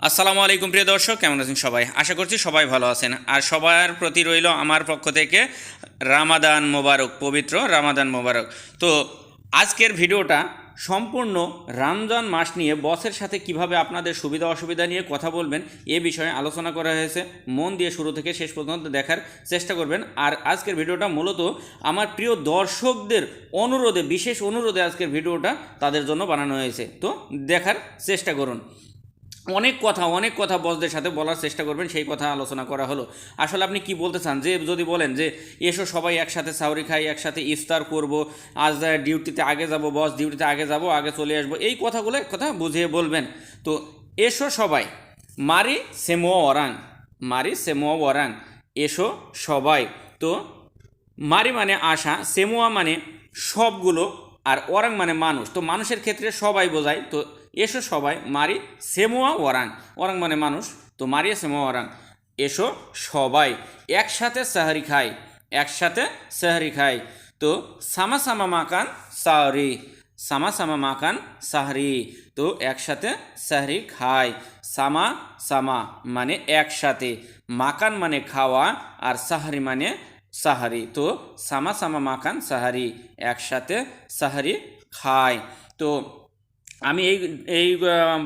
আসসালামু আলাইকুম প্রিয় দর্শক, কেমন আছেন সবাই? আশা করছি সবাই ভালো আছেন। আর সবার প্রতি রইল আমার পক্ষ থেকে রামাদান মোবারক, পবিত্র রামাদান মোবারক। তো আজকের ভিডিওটা সম্পূর্ণ রমজান মাস নিয়ে বসের সাথে কিভাবে আপনাদের সুবিধা অসুবিধা নিয়ে কথা বলবেন এ বিষয়ে আলোচনা করা হয়েছে। মন দিয়ে শুরু থেকে শেষ পর্যন্ত দেখার চেষ্টা করবেন। আর আজকের ভিডিওটা মূলত আমার প্রিয় দর্শকদের অনুরোধে, বিশেষ অনুরোধে আজকের ভিডিওটা তাদের জন্য বানানো হয়েছে। তো দেখার চেষ্টা করুন। অনেক কথা বসদের সাথে বলার চেষ্টা করবেন, সেই কথা আলোচনা করা হলো। আসলে আপনি কি বলতে চান? যে যদি বলেন যে এসো সবাই একসাথে সাউরি খাই, একসাথে ইফতার করব, আজ ডিউটিতে আগে যাব, বস ডিউটিতে আগে যাব, আগে চলে আসবো, এই কথাগুলো কথা বুঝিয়ে বলবেন। তো এসো সবাই, মারি সেমোয়া ওরাং, মারি সেমোয়া ওরাং, এসো সবাই। তো মারি মানে আশা, সেমোয়া মানে সবগুলো, আর ওরাং মানে মানুষ। তো মানুষের ক্ষেত্রে সবাই বোঝায়। তো এসো সবাই, মারি সেমোয়া ওরাং, ওরাং মানে মানুষ, তো মারিয়া সেমোয়া ওরাং, এসো সবাই একসাথে সাহারি খাই, একসাথে সাহারি খাই। তো সামা সামা মাকান সাহরি, সামা সামা মাকান সাহরি, তো একসাথে সাহরি খাই। সামা সামা মানে একসাথে, মাকান মানে খাওয়া, আর সাহারি মানে সাহারি। তো সামা সামা মাকান সাহারি, একসাথে সাহারি খায়। তো আমি এই এই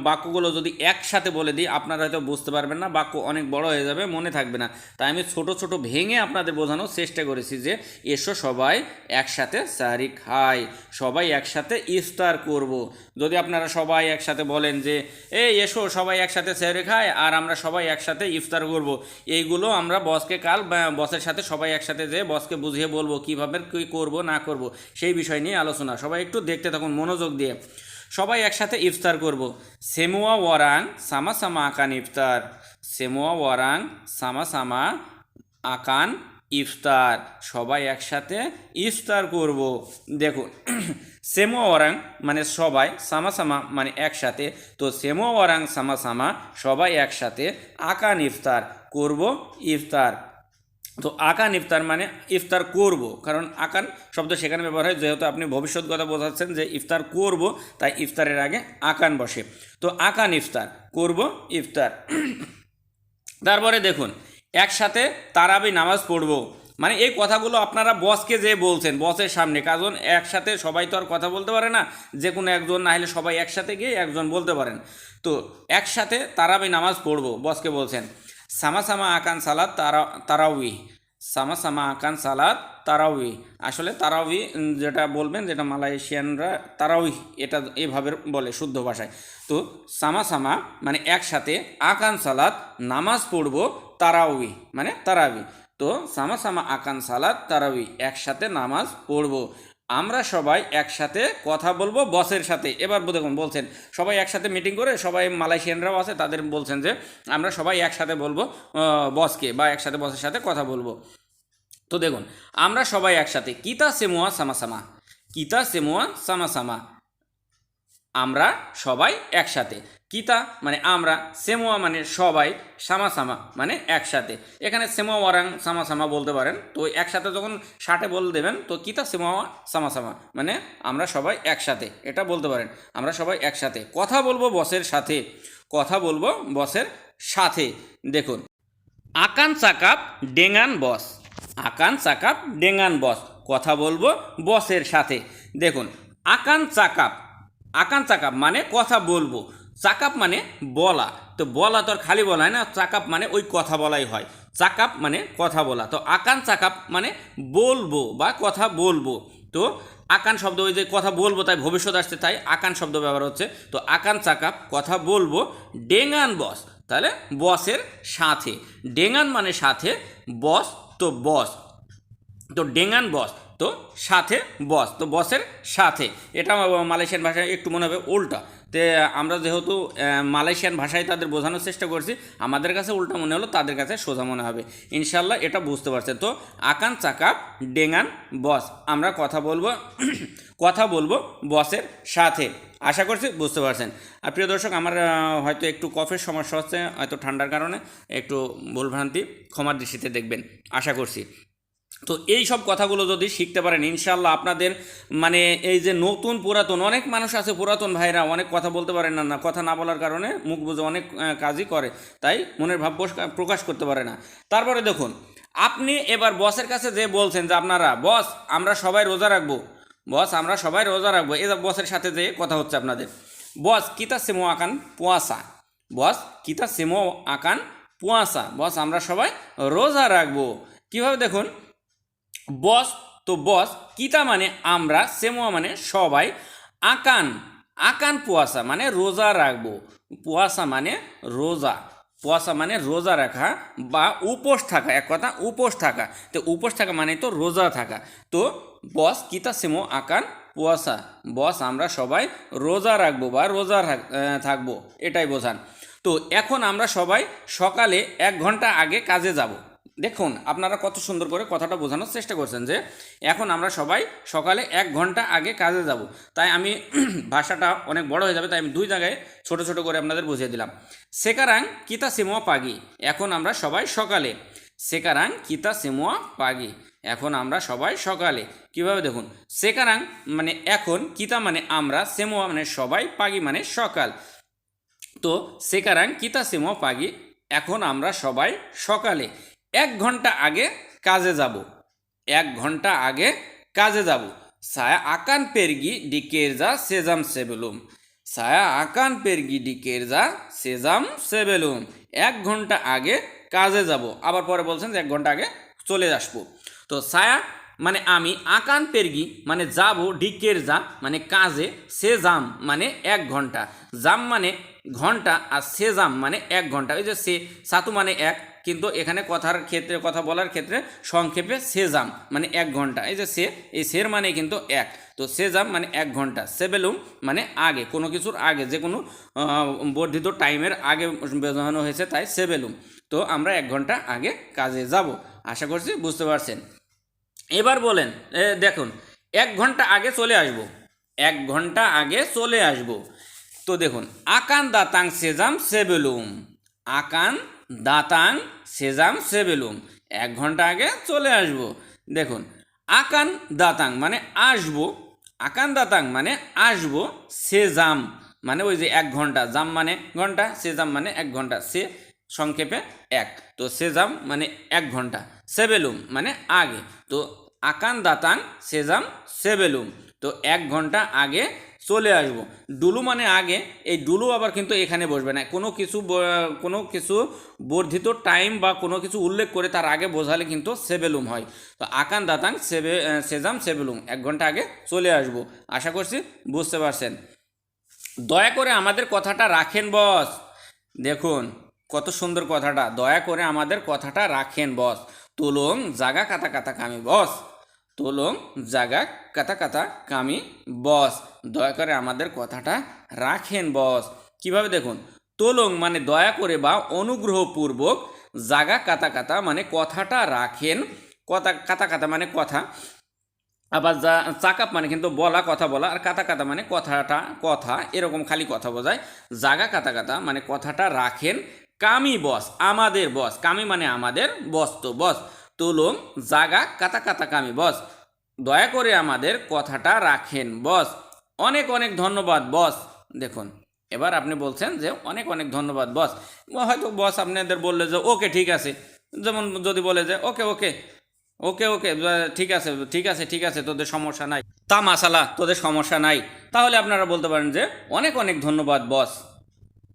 বাক্যগুলো যদি একসাথে বলে দিই আপনারা হয়তো বুঝতে পারবেন না, বাক্য অনেক বড় হয়ে যাবে, মনে থাকবে না। তাই আমি ছোট ছোট ভেঙে আপনাদের বোঝানোর চেষ্টা করেছি যে এসো সবাই একসাথে সাহারি খাই, সবাই একসাথে ইফতার করব। যদি আপনারা সবাই একসাথে বলেন যে এই এসো সবাই একসাথে সাহারি খাই আর আমরা সবাই একসাথে ইফতার করব, এইগুলো আমরা বসকে কাল বসের সাথে সবাই একসাথে যে বসকে বুঝিয়ে বলবো কীভাবে কী করব না করব, সেই বিষয় নিয়ে আলোচনা। সবাই একটু দেখতে থাকুন মনোযোগ দিয়ে। সবাই একসাথে ইফতার করব। সেমোয়া ওয়ারাং সামা সামা আকান ইফতার, সেমোয়া ওয়ারাং সামা সামা আকান ইফতার, সবাই একসাথে ইফতার করব। দেখুন, সেমোয়া ওয়ারাং মানে সবাই, সামা সামা মানে একসাথে। তো সেমোয়া ওয়ারাং সামা সামা সবাই একসাথে, আকান ইফতার করব ইফতার। তো আকান ইফতার মানে ইফতার করব, কারণ আকান শব্দ সেখানে ব্যবহার হয় যেহেতু আপনি ভবিষ্যৎ কথা বোঝাচ্ছেন যে ইফতার করব, তাই ইফতারের আগে আকান বসে। তো আকান ইফতার করব ইফতার। তারপরে দেখুন, একসাথে তারাবি নামাজ পড়ব, মানে এই কথাগুলো আপনারা বসকে যে বলছেন বসের সামনে, কারণ একসাথে সবাই তো আর কথা বলতে পারে না, যে কোনো একজন না হলে সবাই একসাথে গিয়ে একজন বলতে পারেন। তো একসাথে তারাবি নামাজ পড়ব বসকে বলছেন। সামা সামা আকান সালাদ তারাউই, সামা সামা আকান সালাদ তারাউই। আসলে তারাউই যেটা বলবেন, যেটা মালয়েশিয়ানরা তারাউই এটা এভাবে বলে শুদ্ধ ভাষায়। তো সামা সামা মানে একসাথে, আকান সালাদ নামাজ পড়ব, তারাউই মানে তারাবি। তো সামা সামা আকান সালাদ তারাউই, একসাথে নামাজ পড়ব। আমরা সবাই একসাথে কথা বলবো বসের সাথে। এবার দেখুন বলছেন সবাই একসাথে মিটিং করে, সবাই মালয়েশিয়ানরাও আছে, তাদের বলছেন যে আমরা সবাই একসাথে বলবো বসকে, বা একসাথে বসের সাথে কথা বলবো। তো দেখুন, আমরা সবাই একসাথে, কিতা সেমোয়া সামাসামা, কিতা সেমোয়া সামাসামা, আমরা সবাই একসাথে। কিতা মানে আমরা, সেমোয়া মানে সবাই, সামাসামা মানে একসাথে। এখানে সেমোয়া ওয়ারাং সামাসামা বলতে পারেন। তো একসাথে যখন ষাটে বলে দেবেন, তো কিতা সেমোয়া সামাসামা মানে আমরা সবাই একসাথে, এটা বলতে পারেন। আমরা সবাই একসাথে কথা বলবো বসের সাথে, কথা বলবো বসের সাথে। দেখুন, আকান চাকাপ ডেঙ্গান বস, আকান চাকাপ ডেঙ্গান বস, কথা বলবো বসের সাথে। দেখুন, আকান চাকাপ, আকান চাকাপ মানে কথা বলবো, চাকাপ মানে বলা। তো বলা তো আর খালি বলা হয় না, চাকাপ মানে ওই কথা বলাই হয়, চাকাপ মানে কথা বলা। তো আকান চাকাপ মানে বলবো বা কথা বলবো। তো আকান শব্দ ওই যে কথা বলবো, তাই ভবিষ্যৎ আসছে, তাই আকান শব্দ ব্যবহার হচ্ছে। তো আকান চাকাপ কথা বলবো, ডেঙ্গান বস তাহলে বসের সাথে, ডেঙ্গান মানে সাথে, বস তো বস, তো ডেঙ্গান বস তো সাথে বস, তো বসের সাথে। এটা মালয়েশিয়ান ভাষায় একটু মনে হবে উল্টা। তে আমরা যেহেতু মালয়েশিয়ান ভাষায় তাদের বোঝানোর চেষ্টা করছি, আমাদের কাছে উল্টা মনে হলো, তাদের কাছে সোজা মনে হবে। ইনশাল্লাহ এটা বুঝতে পারছেন। তো আকান চাকাপ ডেঙ্গান বস, আমরা কথা বলবো কথা বলবো বসের সাথে। আশা করছি বুঝতে পারছেন। আর প্রিয় দর্শক, আমার হয়তো একটু কফের সমস্যা হচ্ছে, হয়তো ঠান্ডার কারণে একটু ভুলভ্রান্তি ক্ষমার দৃষ্টিতে দেখবেন, আশা করছি। তো এই সব কথাগুলো যদি শিখতে পারেন ইনশাল্লাহ আপনাদের মানে এই যে নতুন পুরাতন অনেক মানুষ আছে, পুরাতন ভাইরা অনেক কথা বলতে পারে না, কথা না বলার কারণে মুখ বুঝে অনেক কাজই করে, তাই মনের ভাব প্রকাশ করতে পারে না। তারপরে দেখুন, আপনি এবার বসের কাছে যে বলছেন যে আপনারা বস আমরা সবাই রোজা রাখবো, বস আমরা সবাই রোজা রাখবো, এই বসের সাথে যে কথা হচ্ছে আপনাদের, বস কিতা সেমো আকান পুয়াসা, বস কিতা সেমো আকান পুয়াসা, বস আমরা সবাই রোজা রাখবো। কীভাবে দেখুন, বস তো বস, কিতা মানে আমরা, সেমোয়া মানে সবাই, আকান আকান পুয়াসা মানে রোজা রাখবো, পুয়াসা মানে রোজা, পুয়াসা মানে রোজা রাখা বা উপোস থাকা, এক কথা উপোস থাকা, তো উপোস থাকা মানে তো রোজা থাকা। তো বস কিতা সেমো আকান পুয়াসা, বস আমরা সবাই রোজা রাখবো বা রোজা থাকবো, এটাই বোঝান। তো এখন আমরা সবাই সকালে 1 ঘন্টা আগে কাজে যাব। দেখুন আপনারা কত সুন্দর করে কথাটা বোঝানোর চেষ্টা করছেন যে এখন আমরা সবাই সকালে 1 ঘন্টা আগে কাজে যাব। তাই আমি ভাষাটা অনেক বড় হয়ে যাবে, তাই আমি 2 জায়গায় ছোট ছোট করে আপনাদের বুঝিয়ে দিলাম। সেকারাং কিতা সেমোয়া পাগি, এখন আমরা সবাই সকালে, সেকারাং কিতা সেমোয়া পাগি, এখন আমরা সবাই সকালে। কিভাবে দেখুন, সেকারাং মানে এখন, কিতা মানে আমরা, সেমোয়া মানে সবাই, পাগি মানে সকাল। তো সেকারাং কিতা সেমোয়া পাগি, এখন আমরা সবাই সকালে 1 ঘন্টা আগে কাজে যাব, 1 ঘন্টা আগে কাজে যাব। সায়া আকান পেরগি ডিকেরজা সেজাম সেবেলুম, সায়া আকান পেরগি ডিকেরজা সেজাম সেবেলুম, 1 ঘন্টা আগে কাজে যাব। আবার পরে বলছেন যে 1 ঘন্টা আগে চলে আসবো। তো সায়া মানে আমি, আকান পেরগি মানে যাব, ডিকেরজা মানে কাজে, সেজাম মানে 1 ঘন্টা, জাম মানে ঘন্টা, আর সেজাম মানে 1 ঘন্টা। ওই যে সে সাতু মানে 1, কিন্তু এখানে কথার ক্ষেত্রে, কথা বলার ক্ষেত্রে সংক্ষেপে সেজাম মানে 1 ঘন্টা, এই যে সে, এই সের মানে কিন্তু 1, তো সেজাম মানে 1 ঘন্টা, সেবেলুম মানে আগে, কোনো কিছুর আগে, যে কোনো বর্ধিত টাইমের আগে বোঝানো হয়েছে, তাই সেবেলুম। তো আমরা 1 ঘন্টা আগে কাজে যাব, আশা করছি বুঝতে পারছেন। এবার বলেন, দেখুন 1 ঘন্টা আগে চলে আসব, 1 ঘন্টা আগে চলে আসব। তো দেখুন, আকান দাতাং সেজাম সেবেলুম, আকান দাতাং সেজাম সেবেলুম, 1 ঘন্টা আগে চলে আসব। দেখুন, আকান দাতাং মানে আসবো, আকান দাতাং মানে আসবো, সেজাম মানে ওই যে 1 ঘন্টা, জাম মানে ঘন্টা, সেজাম মানে 1 ঘন্টা, সে সংক্ষেপে 1, তো সেজাম মানে 1 ঘন্টা, সেবেলুম মানে আগে। তো আকান দাতাং সেজাম সেবেলুম, তো 1 ঘন্টা আগে চলে আসবো। ডুলু মানে আগে, এই ডুলু আবার কিন্তু এখানে বসবে না, কোনো কিছু বর্ধিত টাইম বা কোনো কিছু উল্লেখ করে তার আগে বোঝালে কিন্তু সেবেলুম হয়। তো আকান দাতাং সেজাম সেবেলুম, 1 ঘন্টা আগে চলে আসবো। আশা করছি বুঝতে পারছেন। দয়া করে আমাদের কথাটা রাখেন বস, দেখুন কত সুন্দর কথাটা, দয়া করে আমাদের কথাটা রাখেন বস। তুলং জাগা কাতা কাতা কামি বস, তুলং জাগা কাতা কাতা কামি বস, দয়া করে আমাদের কথাটা রাখেন বস। কিভাবে দেখুন, তোলং মানে দয়া করে বা অনুগ্রহপূর্বক, জাগা কাতা কাতা মানে কথাটা রাখেন, কাতা কাতা মানে কথা, আবার চাকাপ মানে কিন্তু বলা, কথা বলা, আর কাতা কাতা মানে কথাটা, কথা এরকম খালি কথা বোঝায়। জাগা কাতা কাতা মানে কথাটা রাখেন, কামি বস আমাদের বস, কামি মানে আমাদের, বস তো বস, তুলুং জাগা কাতা কাতা কামি বস, দয়া করে আমাদের কথাটা রাখেন বস, অনেক অনেক ধন্যবাদ বস। দেখুন এবার আপনি বলছেন যে অনেক অনেক ধন্যবাদ বস, হয়তো বস আপনাদের বললে যে ওকে ঠিক আছে, যেমন যদি বলে যে ওকে ওকে ওকে ওকে ঠিক আছে ঠিক আছে ঠিক আছে তোদের সমস্যা নাই, তা মাসালা তোদের সমস্যা নাই, তাহলে আপনারা বলতে পারেন যে অনেক অনেক ধন্যবাদ বস,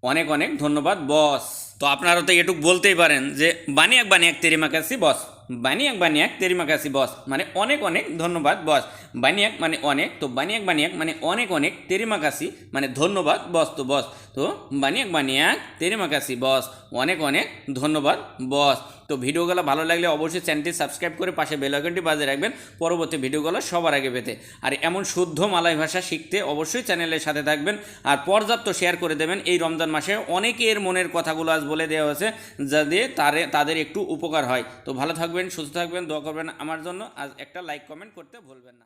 অনেক অনেক ধন্যবাদ বস। তো আপনারা তো এটুক বলতেই পারেন যে বানিয়াক বানিয়াক তেরিমা কাছি বস, বানিয়াক বানিয়াক তেরিমা কাছি বস মানে অনেক অনেক ধন্যবাদ বস, বানিয়াক মানে অনেক, তো বানিয়াক বানিয়াক মানে অনেক অনেক, তেরিমা কাছি মানে ধন্যবাদ বস, তো বস, তো বানিয়াক বানিয়াক তেরিমা কাছি বস, অনেক অনেক ধন্যবাদ বস। তো ভিডিওগুলো ভালো লাগলে অবশ্যই চ্যানেলটি সাবস্ক্রাইব করে পাশে বেল আইকনটি বাজিয়ে রাখবেন পরবর্তী ভিডিওগুলো সবার আগে পেতে। আর এমন শুদ্ধ মালয় ভাষা শিখতে অবশ্যই চ্যানেলের সাথে থাকবেন আর পর্যাপ্ত শেয়ার করে দেবেন। এই রমজান মাসে অনেকের মনের কথাগুলো আজ বলে দেওয়া হয়েছে যাতে তাদের একটু উপকার হয়। তো ভালো থাকবেন, সুস্থ থাকবেন, দোয়া করবেন আমার জন্য। আজ একটা লাইক কমেন্ট করতে ভুলবেন না।